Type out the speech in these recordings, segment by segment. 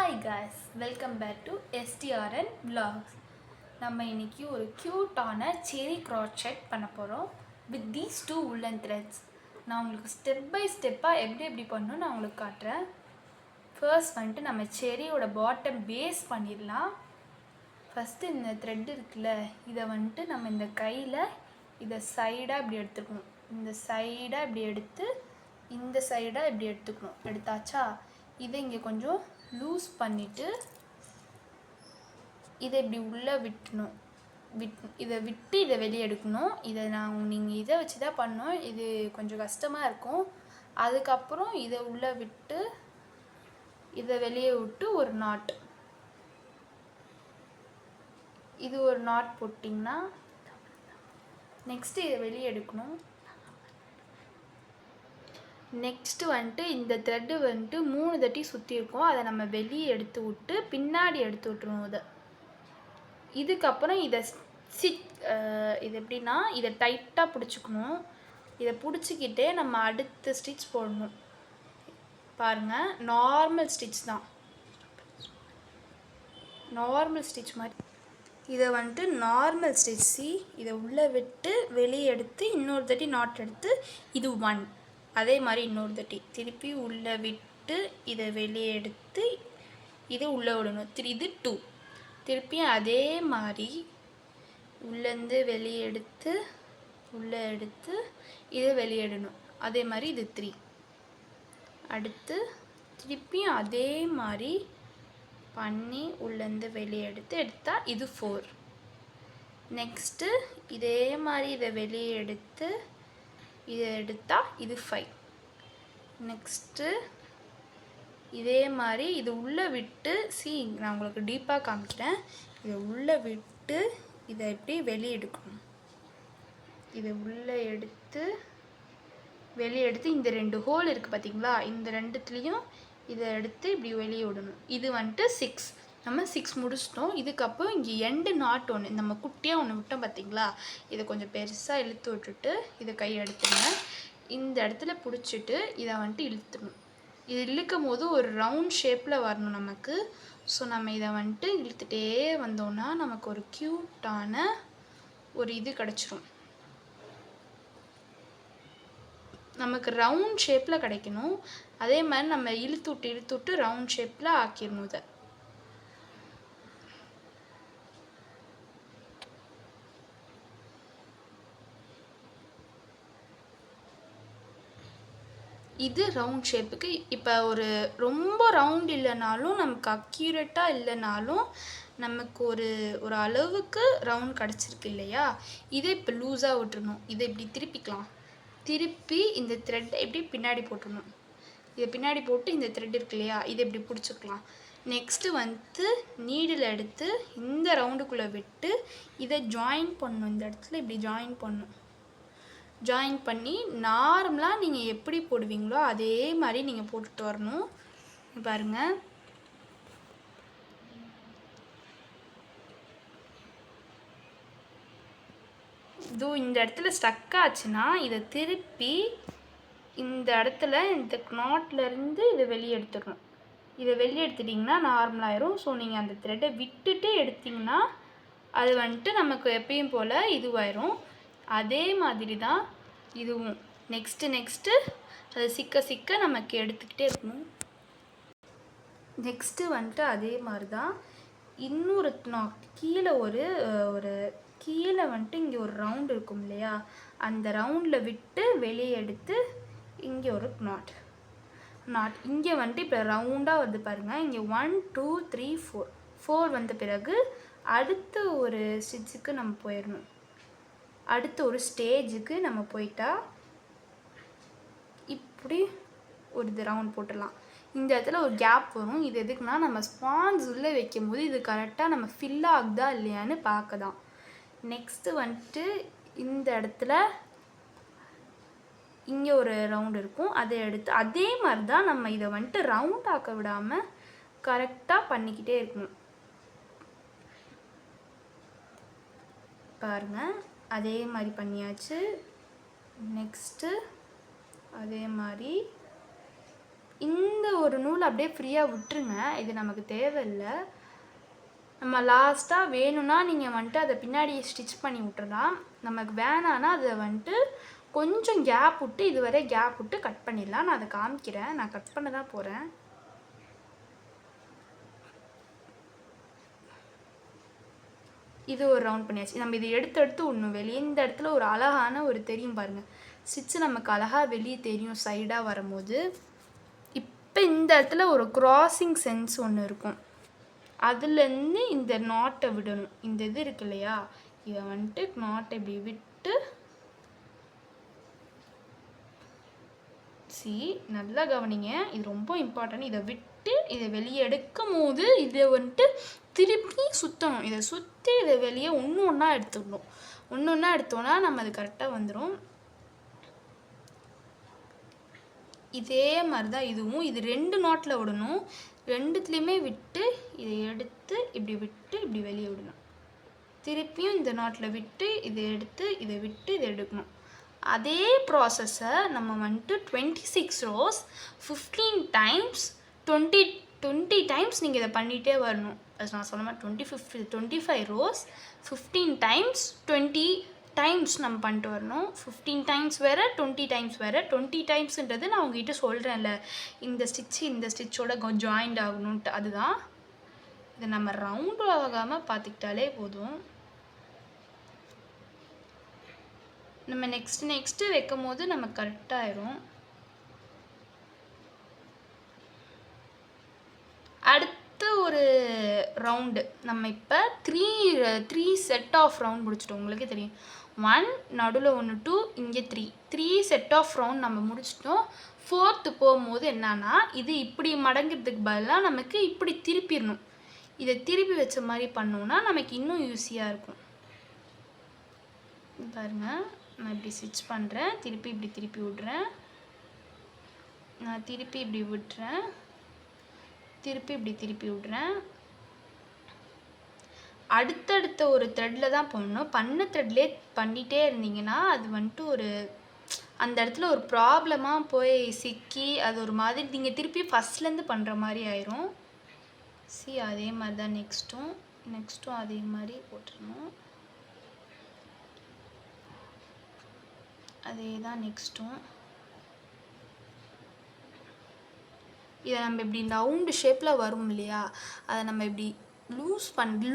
Hi guys, welcome back to STRN Vlogs. நம்ம இன்னைக்கு ஒரு க்யூட்டான செரி crochet பண்ண போகிறோம் with these two woolen threads. நான் உங்களுக்கு ஸ்டெப் பை ஸ்டெப்பாக எப்படி பண்ணணும் நான் உங்களுக்கு காட்டுறேன். ஃபர்ஸ்ட் வந்துட்டு நம்ம செரியோட பாட்டம் பேஸ் பண்ணிடலாம். ஃபஸ்ட்டு இந்த த்ரெட் இருக்குல்ல, இதை வந்துட்டு நம்ம இந்த கையில் இதை சைடாக இப்படி எடுத்துக்கணும். இந்த சைடாக இப்படி எடுத்து இந்த சைடாக இப்படி எடுத்துக்கணும். எடுத்தாச்சா, இதை இங்கே கொஞ்சம் லூஸ் பண்ணிவிட்டு இதை இப்படி உள்ளே விட்டணும். இதை விட்டு இதை வெளியே எடுக்கணும். இதை நீங்கள் இதை வச்சு தான் பண்ணோம். இது கொஞ்சம் கஷ்டமாக இருக்கும். அதுக்கப்புறம் இதை உள்ளே விட்டு இதை வெளியே விட்டு ஒரு நாட், இது ஒரு நாட் போட்டிங்கன்னா நெக்ஸ்ட்டு இதை வெளியே எடுக்கணும். நெக்ஸ்ட்டு வந்துட்டு இந்த த்ரெட்டு வந்துட்டு 3 தட்டி சுற்றி இருக்கும். அதை நம்ம வெளியே எடுத்து விட்டு பின்னாடி எடுத்து விட்டுருவோம். இதை இதுக்கப்புறம் இதை இது எப்படின்னா இதை டைட்டாக பிடிச்சிக்கணும். இதை பிடிச்சிக்கிட்டே நம்ம அடுத்த ஸ்டிச் போடணும். பாருங்கள், நார்மல் ஸ்டிச் தான், நார்மல் ஸ்டிச் மாதிரி. இதை வந்துட்டு நார்மல் ஸ்டிச் இதை உள்ளே விட்டு வெளியே எடுத்து இன்னொரு தட்டி நாட் எடுத்து இது 1, அதே மாதிரி இன்னொரு தட்டி திருப்பி உள்ளே விட்டு இதை வெளியே எடுத்து இது உள்ளே விடணும். இது 2, திருப்பியும் அதே மாதிரி உள்ளேருந்து வெளியே எடுத்து உள்ளே எடுத்து இதை வெளியிடணும். அதே மாதிரி இது 3. அடுத்து திருப்பியும் அதே மாதிரி பண்ணி உள்ளேருந்து வெளியே எடுத்தால் இது 4. நெக்ஸ்ட்டு இதே மாதிரி இதை வெளியே எடுத்து இதை எடுத்தால் இது 5. நெக்ஸ்ட்டு இதே மாதிரி இது உள்ளே விட்டு நான் உங்களுக்கு டீப்பாக காமிக்கிறேன். இதை உள்ளே விட்டு இதை எப்படி வெளியே எடுக்கணும். இதை உள்ளே எடுத்து வெளியே எடுத்து இந்த 2 ஹோல் இருக்குது பார்த்தீங்களா, இந்த 2த்துலேயும் இதை எடுத்து இப்படி வெளியே விடணும். இது வந்துட்டு 6. நம்ம 6 முடிச்சிட்டோம். இதுக்கப்புறம் இங்கே எண்டு நாட் ஒன்று நம்ம குட்டியாக ஒன்று விட்டோம் பார்த்தீங்களா, இதை கொஞ்சம் பெருசாக இழுத்து விட்டுட்டு இதை கையை எடுத்துங்க. இந்த இடத்துல பிடிச்சிட்டு இதை வந்துட்டு இழுத்துடணும். இது இழுக்கும் போது ஒரு ரவுண்ட் ஷேப்பில் வரணும் நமக்கு. ஸோ நம்ம இதை வந்துட்டு இழுத்துகிட்டே வந்தோன்னா நமக்கு ஒரு க்யூட்டான ஒரு இது கிடச்சிரும். நமக்கு ரவுண்ட் ஷேப்பில் கிடைக்கணும். அதே மாதிரி நம்ம இழுத்து விட்டு ரவுண்ட் ஷேப்பில் ஆக்கிடணும். இதை இது ரவுண்ட் ஷேப்புக்கு. இப்போ ஒரு ரொம்ப ரவுண்ட் இல்லைனாலும் நமக்கு அக்யூரேட்டாக இல்லைனாலும் நமக்கு ஒரு அளவுக்கு ரவுண்ட் கிடச்சிருக்கு இல்லையா, இதை இப்போ லூஸாக விட்டுறணும். இதை இப்படி திருப்பிக்கலாம். திருப்பி இந்த த்ரெட்டை இப்படி பின்னாடி போட்டுடணும். இதை பின்னாடி போட்டு இந்த த்ரெட் இருக்கு இல்லையா, இதை இப்படி பிடிச்சிக்கலாம். நெக்ஸ்ட்டு வந்து நீடில் எடுத்து இந்த ரவுண்டுக்குள்ளே விட்டு இதை ஜாயின் பண்ணணும். இந்த இடத்துல இப்படி ஜாயின் பண்ணணும். ஜாயின் பண்ணி நார்மலாக நீங்கள் எப்படி போடுவீங்களோ அதே மாதிரி நீங்கள் போட்டுட்டு வரணும். பாருங்கள், இதோ இந்த இடத்துல ஸ்டக் ஆச்சுன்னா இதை திருப்பி இந்த இடத்துல இந்த நாட்லேருந்து இதை வெளியே எடுத்துடணும். இதை வெளியே எடுத்துட்டிங்கன்னா நார்மலாகிடும். ஸோ நீங்கள் அந்த த்ரெட்டை விட்டுட்டு எடுத்திங்கன்னா அது வந்துட்டு நமக்கு எப்பயும் போல் இதுவாயிரும். அதே மாதிரி தான் இதுவும். நெக்ஸ்ட்டு அது சிக்க நமக்கு எடுத்துக்கிட்டே இருக்கணும். நெக்ஸ்ட்டு வந்துட்டு அதே மாதிரி தான் இன்னொரு நாட் கீழே ஒரு கீழே வந்துட்டு இங்கே ஒரு ரவுண்ட் இருக்கும் இல்லையா, அந்த ரவுண்டில் விட்டு வெளியே எடுத்து இங்கே ஒரு நாட் இங்கே வந்துட்டு இப்போ ரவுண்டாக வருது பாருங்கள். இங்கே 1 2 3 4 வந்த பிறகு அடுத்த ஒரு ஸ்டிச்சுக்கு நம்ம போயிடணும். அடுத்த ஒரு ஸ்டேஜுக்கு நம்ம போயிட்டா இப்படி ஒரு இது ரவுண்ட் போட்டுடலாம். இந்த இடத்துல ஒரு கேப் வரும். இது எதுக்குன்னா நம்ம ஸ்பான்ஸ் உள்ளே வைக்கும் போது இது கரெக்டாக நம்ம ஃபில் ஆகுதா இல்லையான்னு பார்க்க தான். நெக்ஸ்ட்டு வந்துட்டு இந்த இடத்துல இங்கே ஒரு ரவுண்ட் இருக்கும். அதை எடுத்து அதே மாதிரி தான் நம்ம இதை வந்துட்டு ரவுண்ட் ஆக்க விடாமல் கரெக்டாக பண்ணிக்கிட்டே இருக்கணும். பாருங்கள், அதே மாதிரி பண்ணியாச்சு. நெக்ஸ்ட்டு அதே மாதிரி இந்த ஒரு நூல் அப்படியே ஃப்ரீயாக விட்டுருங்க, இது நமக்கு தேவையில்லை. நம்ம லாஸ்ட்டாக வேணும்னா நீங்கள் வந்துட்டு அதை பின்னாடி ஸ்டிச் பண்ணி விட்டுறலாம். நமக்கு வேணான்னா அதை வந்துட்டு கொஞ்சம் கேப் விட்டு, இதுவரை கேப் விட்டு கட் பண்ணிடலாம். நான் அதை காமிக்கிறேன், நான் கட் பண்ண தான் போகிறேன். இது ஒரு ரவுண்ட் பண்ணியாச்சு. நம்ம இதை எடுத்து விடணும் வெளியே. இந்த இடத்துல ஒரு அழகான ஒரு தெரியும் பாருங்கள், ஸ்டிச்சு நமக்கு அழகாக வெளியே தெரியும் சைடாக வரும்போது. இப்போ இந்த இடத்துல ஒரு க்ராசிங் சென்ஸ் ஒன்று இருக்கும், அதுலேருந்து இந்த நாட்டை விடணும். இந்த இது இருக்கு இல்லையா, இதை வந்துட்டு நாட்டை இப்படி விட்டு, நல்லா கவனிங்க, இது ரொம்ப இம்பார்ட்டன்ட். இதை விட்டு இதை வெளியே எடுக்கும் போது இதை வந்துட்டு திருப்பி சுற்றணும். இதை சுற்றி இதை வெளியே ஒன்று ஒன்றா எடுத்துக்கணும். ஒன்று ஒன்றா எடுத்தோன்னா நம்ம அது கரெக்டாக வந்துடும். இதே மாதிரி தான் இதுவும். இது 2 நாட்டில் விடணும். 2த்துலேயுமே விட்டு இதை எடுத்து இப்படி விட்டு இப்படி வெளியே விடணும். திருப்பியும் இந்த நாட்டில் விட்டு இதை எடுத்து இதை விட்டு இதை எடுக்கணும். அதே ப்ராசஸை நம்ம வந்துட்டு 26 rows 15 times 20 times நீங்கள் இதை பண்ணிகிட்டே வரணும். அது நான் சொன்ன மாதிரி 25 rows 15 times 20 times நம்ம பண்ணிட்டு வரணும். 15 times வேறு 20 times வேறு. 20 timesன்றது நான் உங்ககிட்ட சொல்கிறேன்ல, இந்த ஸ்டிச்சு இந்த ஸ்டிச்சோட ஜாயிண்ட் ஆகணுன்ட்டு, அதுதான். இதை நம்ம ரவுண்டு ஆகாமல் பார்த்துக்கிட்டாலே போதும். நம்ம நெக்ஸ்ட்டு வைக்கும் போது நம்ம கரெக்டாகிடும். அடுத்து ஒரு ரவுண்டு நம்ம இப்போ த்ரீ செட் ஆஃப் ரவுண்ட் முடிச்சிட்டோம். உங்களுக்கே தெரியும், 1 நடுவில் 1 2 இங்கே 3 செட் ஆஃப் ரவுண்ட் நம்ம முடிச்சிட்டோம். 4th போகும்போது என்னன்னா, இது இப்படி மடங்கிறதுக்கு பதிலாக நமக்கு இப்படி திருப்பிடணும். இதை திருப்பி வச்ச மாதிரி பண்ணோன்னா நமக்கு இன்னும் ஈஸியாக இருக்கும். பாருங்கள், நான் இப்படி ஸ்டிச் பண்ணுறேன், திருப்பி இப்படி திருப்பி விட்றேன், நான் திருப்பி இப்படி விட்டுறேன், திருப்பி இப்படி திருப்பி விட்றேன். அடுத்தடுத்த ஒரு த்ரெட்டில் தான் பண்ணணும். பண்ண த்ரெட்லேயே பண்ணிகிட்டே இருந்தீங்கன்னா அது வந்துட்டு ஒரு அந்த இடத்துல ஒரு ப்ராப்ளமாக போய் சிக்கி அது ஒரு மாதிரி நீங்கள் திருப்பி ஃபஸ்ட்லேருந்து பண்ணுற மாதிரி ஆயிரும். அதே மாதிரி தான் நெக்ஸ்ட்டும் அதே மாதிரி போட்டுருணும். அதே தான் நெக்ஸ்ட்டும். இதை நம்ம இப்படி ரவுண்டு ஷேப்பில் வரும் இல்லையா, அதை நம்ம இப்படி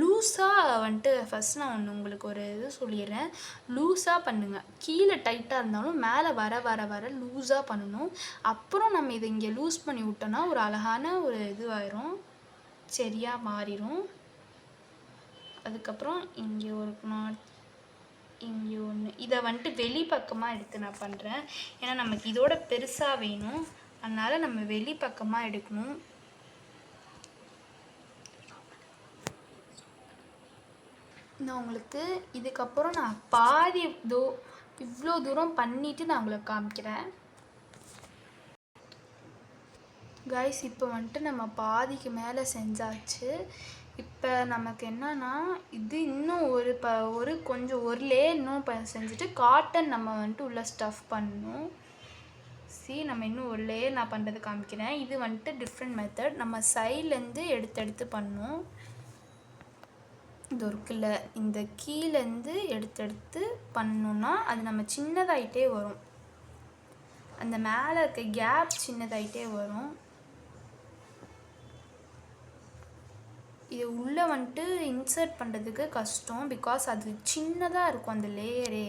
லூஸாக வந்துட்டு ஃபஸ்ட் நான் ஒன்று உங்களுக்கு ஒரு இது சொல்லிடுறேன். லூஸாக பண்ணுங்கள். கீழே டைட்டாக இருந்தாலும் மேலே வர வர வர லூஸாக பண்ணணும். அப்புறம் நம்ம இதை இங்கே லூஸ் பண்ணி விட்டோன்னா ஒரு அழகான ஒரு இதுவாயிரும், சரியாக மாறிடும். அதுக்கப்புறம் இங்கே ஒரு நாட், இங்கே ஒன்று. இதை வந்துட்டு வெளிப்பக்கமாக எடுத்து நான் பண்ணுறேன், ஏன்னா நமக்கு இதோட பெருசாக வேணும், அதனால் நம்ம வெளிப்பக்கமாக எடுக்கணும். நான் உங்களுக்கு இதுக்கப்புறம் நான் பாதி இவ்வளோ தூரம் பண்ணிவிட்டு நான் உங்களுக்கு காமிக்கிறேன். கைஸ், இப்போ வந்துட்டு நம்ம பாதிக்கு மேலே செஞ்சாச்சு. இப்போ நமக்கு என்னன்னா, இது இன்னும் ஒரு லே இன்னும் செஞ்சுட்டு காட்டன் நம்ம வந்துட்டு உள்ளே ஸ்டஃப் பண்ணணும். நம்ம இன்னும் ஒரு லேயர் நான் பண்ணுறது காமிக்கிறேன். இது வந்துட்டு டிஃப்ரெண்ட் மெத்தட். நம்ம சைட்லேருந்து எடுத்து பண்ணணும். இது இருக்குல்ல, இந்த கீழேருந்து எடுத்து பண்ணோன்னா அது நம்ம சின்னதாகிட்டே வரும், அந்த மேலே இருக்க கேப் சின்னதாகிட்டே வரும். இது உள்ளே வந்துட்டு இன்சர்ட் பண்ணுறதுக்கு கஷ்டம், பிகாஸ் அது சின்னதாக இருக்கும் அந்த லேயரே.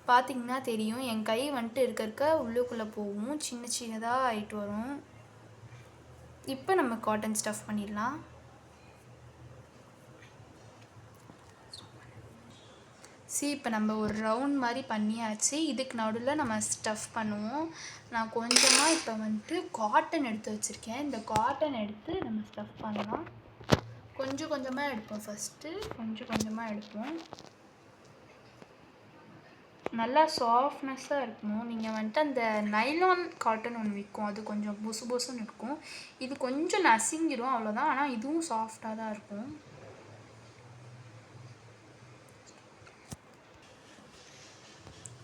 பார்த்திங்கன்னா தெரியும், என் கை வந்துட்டு இருக்க உள்ளுக்குள்ளே போகும், சின்னதாக ஆகிட்டு வரும். இப்போ நம்ம காட்டன் ஸ்டஃப் பண்ணிடலாம். இப்போ நம்ம ஒரு ரவுண்ட் மாதிரி பண்ணியாச்சு. இதுக்கு நடுவில் நம்ம ஸ்டஃப் பண்ணுவோம். நான் கொஞ்சமாக இப்போ வந்துட்டு காட்டன் எடுத்து வச்சுருக்கேன். இந்த காட்டன் எடுத்து நம்ம ஸ்டஃப் பண்ணலாம். கொஞ்சம் கொஞ்சமாக எடுப்போம். ஃபஸ்ட்டு கொஞ்சமாக எடுப்போம். நல்லா சாஃப்ட்னஸ்ஸாக இருக்கணும். நீங்கள் வந்துட்டு அந்த நைலான் காட்டன் ஒன்று விற்கும், அது கொஞ்சம் பொசுன்னு இருக்கும். இது கொஞ்சம் நசுங்கிடும், அவ்வளோதான். ஆனால் இதுவும் சாஃப்டாக தான் இருக்கும்.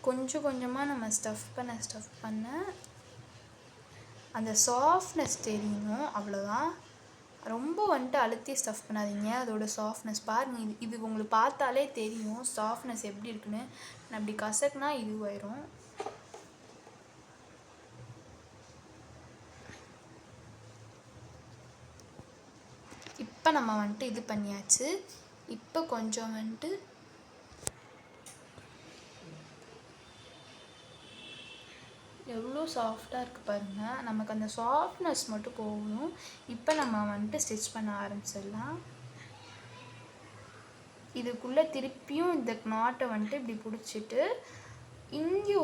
கொஞ்சம் கொஞ்சமாக நம்ம ஸ்டஃப் பண்ண அந்த சாஃப்ட்னஸ் தெரியணும், அவ்வளோதான். ரொம்ப வந்துட்டு அழுத்தி ஸ்டஃப் பண்ணாதீங்க. அதோட சாஃப்ட்னஸ் பாருங்கள், இது உங்களுக்கு பார்த்தாலே தெரியும் சாஃப்ட்னஸ் எப்படி இருக்குன்னு. நான் அப்படி கசக்குனா இதுவாயிரும். இப்போ நம்ம வந்துட்டு இது பண்ணியாச்சு. இப்போ கொஞ்சம் வந்துட்டு எவ்வளோ சாஃப்டாக இருக்குது பாருங்கள். நமக்கு அந்த சாஃப்ட்னஸ் மட்டும் போகணும். இப்போ நம்ம வந்துட்டு ஸ்டிச் பண்ண ஆரம்பிச்சிடலாம். இதுக்குள்ளே திருப்பியும் இந்த நாட்டை வந்துட்டு இப்படி பிடிச்சிட்டு இங்கே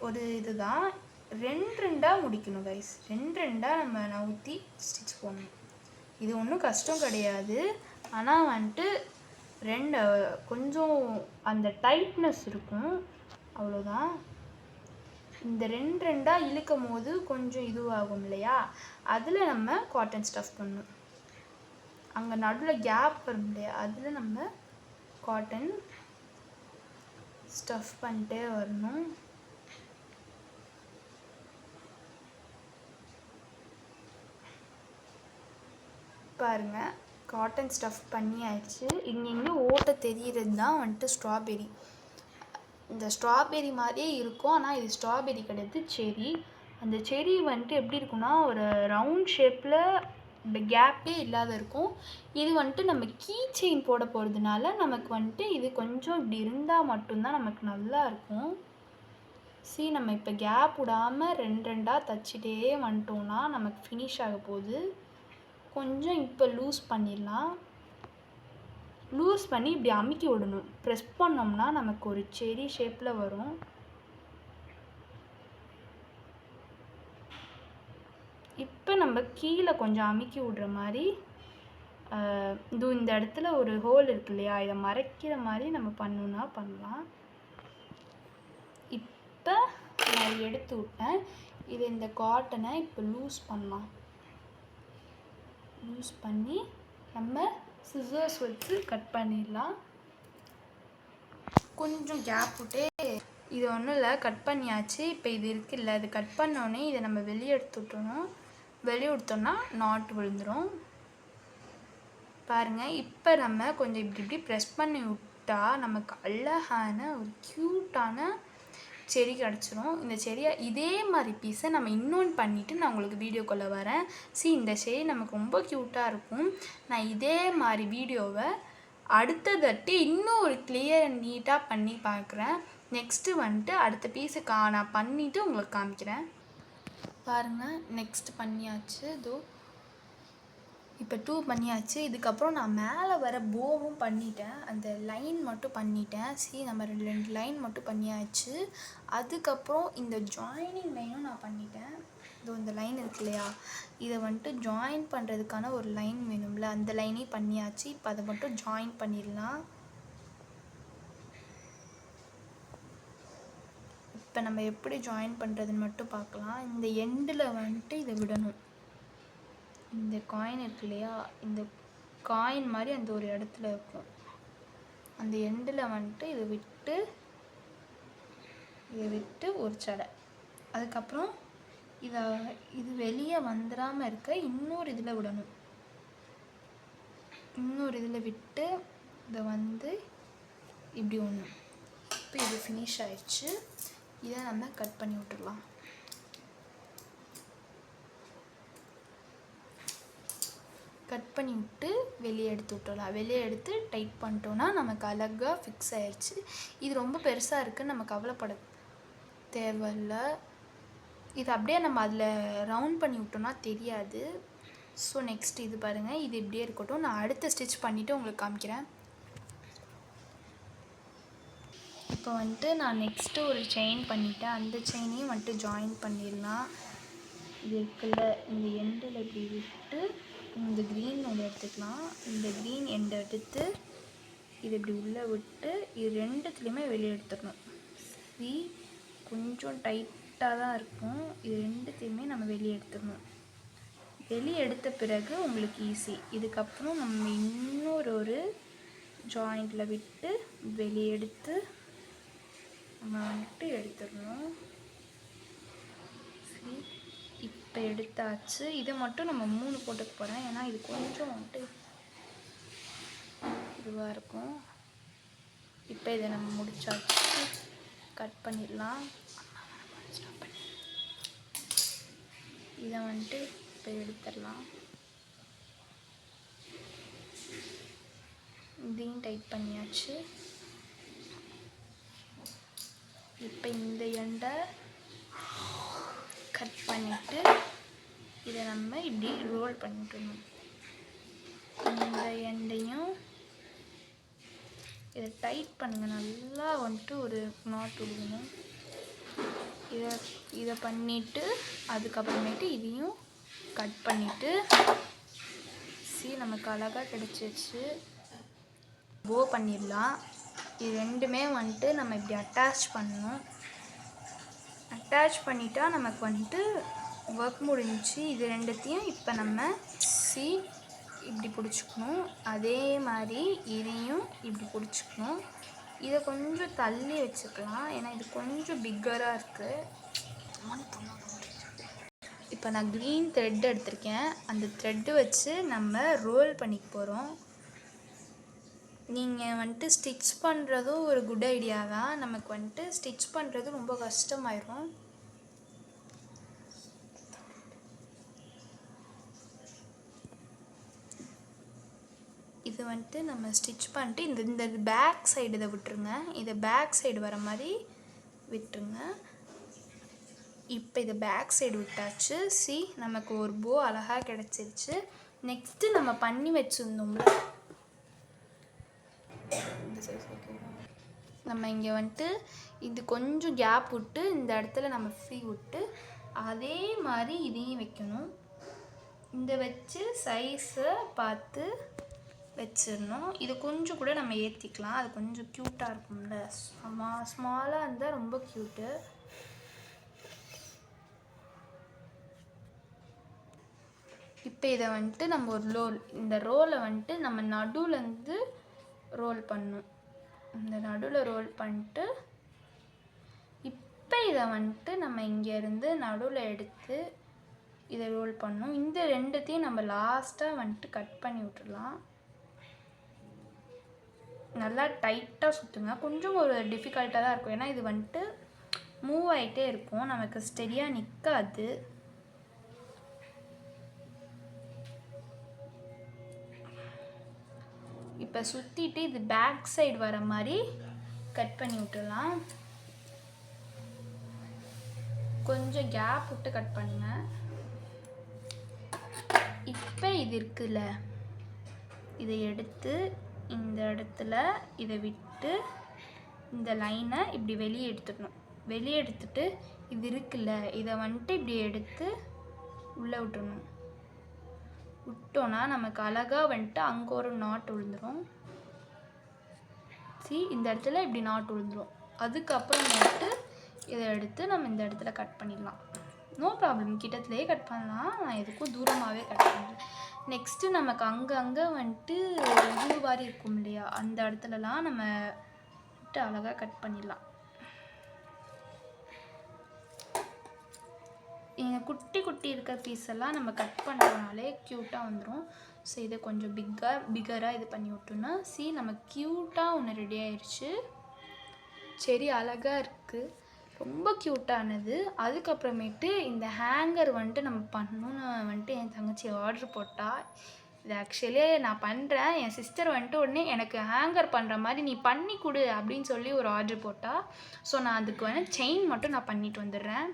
ஒரு இதுதான் 2 முடிக்கணும் கைஸ். 2 நம்ம நவுத்தி ஸ்டிச் பண்ணணும். இது ஒன்றும் கஷ்டம் கிடையாது. ஆனால் வந்துட்டு கொஞ்சம் அந்த டைட்னஸ் இருக்கும், அவ்வளோதான். இந்த 2 இழுக்கும் போது கொஞ்சம் இதுவாகும் இல்லையா, அதில் நம்ம காட்டன் ஸ்டஃப் பண்ணணும். அங்கே நடுவில் கேப் வரும் இல்லையா, அதில் நம்ம காட்டன் ஸ்டஃப் பண்ணிட்டே வரணும். பாருங்கள், காட்டன் ஸ்டஃப் பண்ணியாச்சு. இங்கே ஓட்ட தெரிகிறது தான் வந்துட்டு ஸ்ட்ராபெரி. இந்த ஸ்ட்ராபெரி மாதிரியே இருக்கும், ஆனால் இது ஸ்ட்ராபெரி கிடையாது, செரி. அந்த செரி வந்துட்டு எப்படி இருக்குன்னா ஒரு ரவுண்ட் ஷேப்பில் இந்த கேப்பே இல்லாத இருக்கும். இது வந்துட்டு நம்ம கீ செயின் போட போகிறதுனால நமக்கு வந்துட்டு இது கொஞ்சம் இப்படி இருந்தால் மட்டும்தான் நமக்கு நல்லா இருக்கும். நம்ம இப்போ கேப் விடாமல் 2 தச்சிட்டே வந்துட்டோம்னா நமக்கு ஃபினிஷ் ஆக போகுது. கொஞ்சம் இப்போ லூஸ் பண்ணிடலாம். லூஸ் பண்ணி இப்படி அமுக்கி விடணும். ப்ரெஸ் பண்ணோம்னா நமக்கு ஒரு செரி ஷேப்பில் வரும். இப்போ நம்ம கீழே கொஞ்சம் அமுக்கி விடுற மாதிரி இந்த இடத்துல ஒரு ஹோல் இருக்கு இல்லையா, இதை மறைக்கிற மாதிரி நம்ம பண்ணணும்னா பண்ணலாம். இப்போ நான் எடுத்து விட்டேன். இது இந்த காட்டனை இப்போ லூஸ் பண்ணலாம். லூஸ் பண்ணி நம்ம சிசர்ஸ் வச்சு கட் பண்ணிடலாம். கொஞ்சம் கேப் விட்டே இது ஒன்றும் இல்லை, கட் பண்ணியாச்சு. இப்போ இது இருக்குல்ல, இது கட் பண்ணோடனே இதை நம்ம வெளியே எடுத்துட்டோம். வெளியே எடுத்தோம்னா நாட் விழுந்துடும். பாருங்கள், இப்போ நம்ம கொஞ்சம் இப்படி ப்ரெஸ் பண்ணி விட்டா நமக்கு அழகான ஒரு க்யூட்டான செடி கிடச்சிரும். இந்த செடியை இதே மாதிரி பீஸை நம்ம இன்னொன்று பண்ணிவிட்டு நான் உங்களுக்கு வீடியோக்குள்ளே வரேன். இந்த செடி நமக்கு ரொம்ப க்யூட்டாக இருக்கும். நான் இதே மாதிரி வீடியோவை அடுத்ததட்டி இன்னும் ஒரு கிளியர் அண்ட் நீட்டாக பண்ணி பார்க்குறேன். நெக்ஸ்ட்டு வந்துட்டு அடுத்த பீஸை நான் பண்ணிவிட்டு உங்களுக்கு காமிக்கிறேன். பாருங்கள், நெக்ஸ்ட் பண்ணியாச்சு. இப்போ 2 பண்ணியாச்சு. இதுக்கப்புறம் நான் மேலே வர போவும் பண்ணிட்டேன், அந்த லைன் மட்டும் பண்ணிட்டேன். நம்ம 2 லைன் மட்டும் பண்ணியாச்சு. அதுக்கப்புறம் இந்த ஜாயினிங் லைனும் நான் பண்ணிட்டேன். இந்த லைன் இருக்கு இல்லையா, இதை வந்துட்டு ஜாயின் பண்ணுறதுக்கான ஒரு லைன் வேணும்ல, அந்த லைனையும் பண்ணியாச்சு. இப்போ அதை மட்டும் ஜாயின் பண்ணிடலாம். இப்போ நம்ம எப்படி ஜாயின் பண்ணுறதுன்னு மட்டும் பார்க்கலாம். இந்த எண்டில் வந்துட்டு இதை விடணும். இந்த காயின் இருக்கு இல்லையா, இந்த காயின் மாதிரி அந்த ஒரு இடத்துல இருக்கும், அந்த எண்டில் வந்துட்டு இதை விட்டு ஒரு சடை. அதுக்கப்புறம் இது வெளியே வந்துடாமல் இருக்க இன்னொரு இதில் விடணும். இன்னொரு இதில் விட்டு இதை இப்படி ஒன்று. இப்போ இது ஃபினிஷ் ஆயிடுச்சு. இதை நம்ம கட் பண்ணி விட்டுடலாம். கட் பண்ணி விட்டு வெளியே எடுத்து விட்டுடலாம். வெளியே எடுத்து டைட் பண்ணிட்டோன்னா நமக்கு அழகாக ஃபிக்ஸ் ஆயிடுச்சு. இது ரொம்ப பெருசாக இருக்குன்னு நம்ம கவலைப்பட தேவையில்லை. இது அப்படியே நம்ம அதில் ரவுண்ட் பண்ணி விட்டோம்னா தெரியாது. நெக்ஸ்ட் இது பாருங்கள், இது இப்படியே இருக்கட்டும். நான் அடுத்த ஸ்டிச் பண்ணிவிட்டு உங்களுக்கு காமிக்கிறேன். இப்போ வந்துட்டு நான் நெக்ஸ்ட்டு ஒரு செயின் பண்ணிவிட்டேன். அந்த செயினையும் வந்துட்டு ஜாயின் பண்ணிடலாம். இது இருக்குல்ல, இந்த எண்டில் இப்படி விட்டு இந்த க்ரீன் ஒன்று எடுத்துக்கலாம். இந்த க்ரீன் எண்டை எடுத்து இது இப்படி உள்ளே விட்டு இது 2த்துலேயுமே வெளியே எடுத்துடணும். கொஞ்சம் டைட்டாக தான் இருக்கும். இது 2த்தையுமே நம்ம வெளியே எடுத்துடணும். வெளியே எடுத்த பிறகு உங்களுக்கு ஈஸி. இதுக்கப்புறம் நம்ம இன்னொரு ஜாயிண்டில் விட்டு வெளியே எடுத்து நம்ம வந்துட்டு எடுத்துடணும். சரி, இப்போ எடுத்தாச்சு. இதை மட்டும் நம்ம 3 போட்டுக்க போகிறேன், ஏன்னா இது கொஞ்சம் வந்துட்டு இதுவாக இருக்கும். இப்போ இதை நம்ம முடிச்சாச்சு, கட் பண்ணிடலாம். இதை வந்துட்டு இப்போ எடுத்துடலாம். இதையும் டைட் பண்ணியாச்சு. இப்போ இந்த எண்டை கட் பண்ணிவிட்டு இதை நம்ம இப்படி ரோல் பண்ணிட்டணும். இந்த எண்டையும் இதை டைட் பண்ணுங்கள், நல்லா வந்துட்டு ஒரு நாட் விடுக்கணும். இதை பண்ணிவிட்டு அதுக்கப்புறமேட்டு இதையும் கட் பண்ணிவிட்டு நமக்கு அழகாக கிடச்சிருச்சு. போ பண்ணிடலாம். இது ரெண்டுமே வந்துட்டு நம்ம இப்படி அட்டாச் பண்ணணும். அட்டாச் பண்ணிட்டா நமக்கு வந்துட்டு ஒர்க் முடிஞ்சிச்சு. இது ரெண்டுத்தையும் இப்போ நம்ம இப்படி பிடிச்சிக்கணும். அதே மாதிரி இதையும் இப்படி பிடிச்சிக்கணும். இதை கொஞ்சம் தள்ளி வச்சுக்கலாம், ஏன்னா இது கொஞ்சம் பிக்கராக இருக்குது. இப்போ நான் க்ரீன் த்ரெட் எடுத்திருக்கேன். அந்த த்ரெட்டு வச்சு நம்ம ரோல் பண்ணிக்க போகிறோம். நீங்கள் வந்துட்டு ஸ்டிச் பண்ணுறதும் ஒரு குட் ஐடியா தான். நமக்கு வந்துட்டு ஸ்டிச் பண்ணுறது ரொம்ப கஷ்டமாயிரும். இது வந்துட்டு நம்ம ஸ்டிச் பண்ணிட்டு இந்த பேக் சைடு இதை விட்டுருங்க. இதை பேக் சைடு வர மாதிரி விட்டுருங்க. இப்போ இதை பேக் சைடு விட்டாச்சு. நமக்கு ஒரு போ அழகாக கிடச்சிருச்சு. நெக்ஸ்ட்டு நம்ம பண்ணி வச்சுருந்தோம்ல, நம்ம இங்கே வந்துட்டு இது கொஞ்சம் கேப் விட்டு இந்த இடத்துல நம்ம ஃப்ரீ விட்டு அதே மாதிரி இதையும் வைக்கணும். இந்த வச்சு சைஸை பார்த்து வச்சிடணும். இது கொஞ்சம் கூட நம்ம ஏற்றிக்கலாம், அது கொஞ்சம் க்யூட்டாக இருக்கும்ல. ஸ்மாலாக இருந்தால் ரொம்ப க்யூட்டு. இப்போ இதை வந்துட்டு நம்ம ஒரு இந்த ரோலை வந்துட்டு நம்ம நடுவுலேருந்து ரோல் பண்ணணும். இந்த நடுவில் ரோல் பண்ணிட்டு இப்போ இதை வந்துட்டு நம்ம இங்கேருந்து நடுவில் எடுத்து இதை ரோல் பண்ணணும். இந்த ரெண்டுத்தையும் நம்ம லாஸ்ட்டாக வந்துட்டு கட் பண்ணி விட்டுடலாம். நல்லா டைட்டாக சுற்றுங்க. கொஞ்சம் ஒரு டிஃபிகல்ட்டாக தான் இருக்கும், ஏன்னா இது வந்துட்டு மூவ் ஆகிட்டே இருக்கும், நமக்கு ஸ்டெடியாக நிற்காது. இப்போ சுற்றிட்டு இது பேக் சைடு வர மாதிரி கட் பண்ணி விட்டுடலாம். கொஞ்சம் கேப் விட்டு கட் பண்ணுங்க. இப்போ இது இருக்குல்ல, இதை எடுத்து இந்த இடத்துல இதை விட்டு இந்த லைனை இப்படி வெளியே எடுத்துக்கணும். வெளியே எடுத்துட்டு இது இருக்குல்ல, இதை வந்துட்டு இப்படி எடுத்து உள்ளே விட்டுடணும். விட்டோன்னா நமக்கு அழகாக வந்துட்டு அங்கே ஒரு நாட் விழுந்துடும். இந்த இடத்துல இப்படி நாட் விழுந்துடும். அதுக்கப்புறம் வந்துட்டு இதை எடுத்து நம்ம இந்த இடத்துல கட் பண்ணிடலாம். நோ ப்ராப்ளம், கிட்டத்துலேயே கட் பண்ணலாம். நான் எதுக்கும் தூரமாகவே கட் பண்ணுறேன். நெக்ஸ்ட்டு நமக்கு அங்கங்கே வந்துட்டு இது மாதிரி இருக்கும் இல்லையா, அந்த இடத்துலலாம் நம்ம வந்துட்டு அழகாக கட் பண்ணிடலாம். இங்கே குட்டி குட்டி இருக்கிற பீஸெல்லாம் நம்ம கட் பண்ணுறதுனாலே க்யூட்டாக வந்துடும். ஸோ இதை கொஞ்சம் பிக்கராக இது பண்ணி விட்டோன்னா நம்ம க்யூட்டாக ஒன்று ரெடி ஆயிடுச்சு. சரி, அழகாக இருக்குது, ரொம்ப க்யூட்டானது. அதுக்கப்புறமேட்டு இந்த ஹேங்கர் வந்துட்டு நம்ம பண்ணணும்னு வந்துட்டு என் தங்கச்சி ஆர்டர் போட்டால். இது ஆக்சுவலி நான் பண்ணுறேன், என் சிஸ்டர் வந்துட்டு உடனே எனக்கு ஹேங்கர் பண்ணுற மாதிரி நீ பண்ணி கொடு அப்படின்னு சொல்லி ஒரு ஆர்டர் போட்டால். ஸோ நான் அதுக்கு வந்து செயின் மட்டும் நான் பண்ணிட்டு வந்துடுறேன்.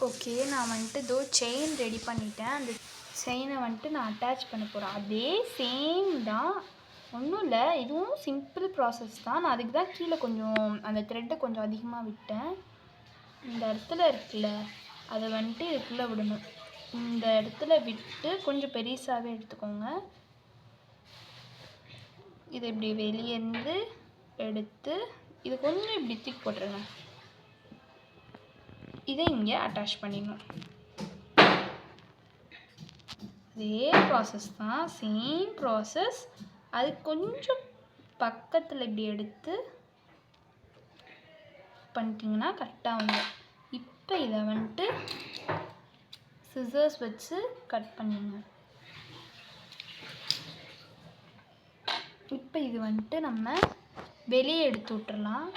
ஓகே, நான் வந்துட்டு செயின் ரெடி பண்ணிட்டேன். அந்த செயினை வந்துட்டு நான் அட்டாச் பண்ண போகிறேன். அதே சேம் தான், ஒன்றும் இல்லை, இதுவும் சிம்பிள் ப்ராசஸ் தான். நான் அதுக்கு தான் கீழே கொஞ்சம் அந்த த்ரெட்டை கொஞ்சம் அதிகமாக விட்டேன். இந்த இடத்துல இருக்குல்ல, அதை வந்துட்டு இதுக்குள்ளே விடணும். இந்த இடத்துல விட்டு கொஞ்சம் பெருசாகவே எடுத்துக்கோங்க. இதை இப்படி வெளியேருந்து எடுத்து இது கொஞ்சம் இப்படி தூக்கி போட்டுருங்க. இதை இங்கே அட்டாச் பண்ணிடணும். அதே ப்ராசஸ் தான், சேம் ப்ராசஸ். அது கொஞ்சம் பக்கத்தில் இப்படி எடுத்து பண்ணிட்டீங்கன்னா கரெக்டாக வந்துடும். இப்போ இதை வந்துட்டு சிசர்ஸ் வச்சு கட் பண்ணிங்க. இப்போ இது வந்துட்டு நம்ம வெளியே எடுத்து விட்டுறலாம்.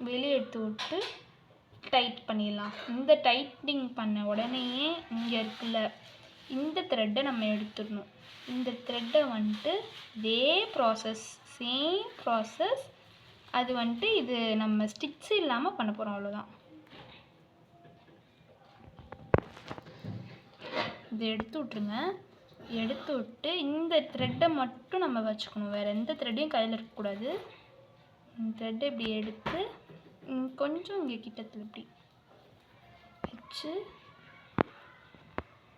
வெளியே எடுத்து விட்டு டைட் பண்ணிடலாம். இந்த டைட்டிங் பண்ண உடனேயே இங்கே இருக்குல்ல இந்த த்ரெட்டை நம்ம எடுத்துடணும். இந்த த்ரெட்டை வந்துட்டு இதே ப்ராசஸ், சேம் ப்ராசஸ், அது வந்துட்டு இது நம்ம ஸ்டிட்ச் இல்லாமல் பண்ண போகிறோம், அவ்வளோதான். இதை எடுத்து விட்ருங்க. எடுத்து விட்டு இந்த த்ரெட்டை மட்டும் நம்ம வச்சுக்கணும், வேறு எந்த த்ரெட்டையும் கையில் இருக்கக்கூடாது. இந்த த்ரெட்டை இப்படி எடுத்து கொஞ்சம் இங்கே கிட்டத்தில் இப்படி வச்சு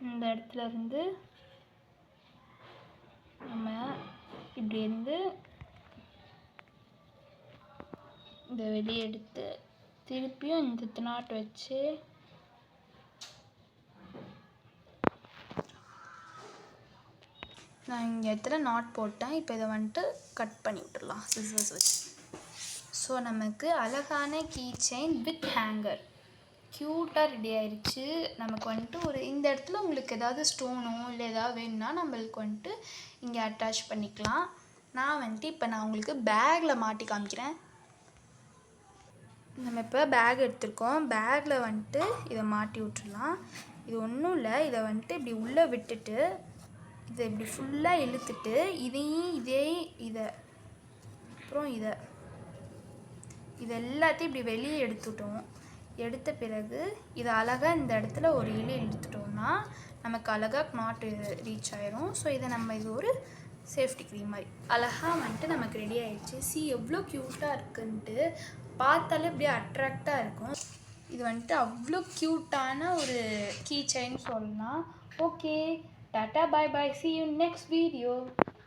இந்த இடத்துல இருந்து நம்ம இப்படி இருந்து இதை வெளியே எடுத்து திருப்பியும் இந்த நாட் வச்சு நான் இங்கே இடத்துல நாட் போட்டேன். இப்போ இதை வந்துட்டு கட் பண்ணி விட்டுடலாம் சிசர்ஸ் வச்சு. ஸோ நமக்கு அழகான கீ செயின் வித் ஹேங்கர் க்யூட்டாக ரெடி ஆயிடுச்சு. நமக்கு வந்துட்டு ஒரு இந்த இடத்துல உங்களுக்கு ஏதாவது ஸ்டோனோ இல்லை ஏதாவது வேணும்னா நம்மளுக்கு வந்துட்டு இங்கே அட்டாச் பண்ணிக்கலாம். நான் வந்துட்டு இப்போ நான் உங்களுக்கு பேக்கில் மாட்டி காமிக்கிறேன். நம்ம இப்போ பேக் எடுத்துருக்கோம். பேக்கில் வந்துட்டு இதை மாட்டி விட்டுடலாம். இது ஒன்றும் இல்லை, இதை வந்துட்டு இப்படி உள்ளே விட்டுட்டு இதை இப்படி ஃபுல்லாக இழுத்துட்டு இதை அப்புறம் இது எல்லாத்தையும் இப்படி வெளியே எடுத்துட்டோம். எடுத்த பிறகு இதை அழகாக இந்த இடத்துல ஒரு இழுத்துட்டோம்னா நமக்கு அழகாக நாட் ரீச் ஆயிரும். ஸோ இதை நம்ம இது ஒரு சேஃப்டி க்ரீம் மாதிரி அழகாக வந்துட்டு நமக்கு ரெடி ஆகிடுச்சு. எவ்வளோ க்யூட்டாக இருக்குன்ட்டு பார்த்தாலே அப்படியே அட்ராக்டாக இருக்கும். இது வந்துட்டு அவ்வளோ க்யூட்டான ஒரு கீ செயின் சொல்லலாம். Okay, tata, bye bye, see you next video.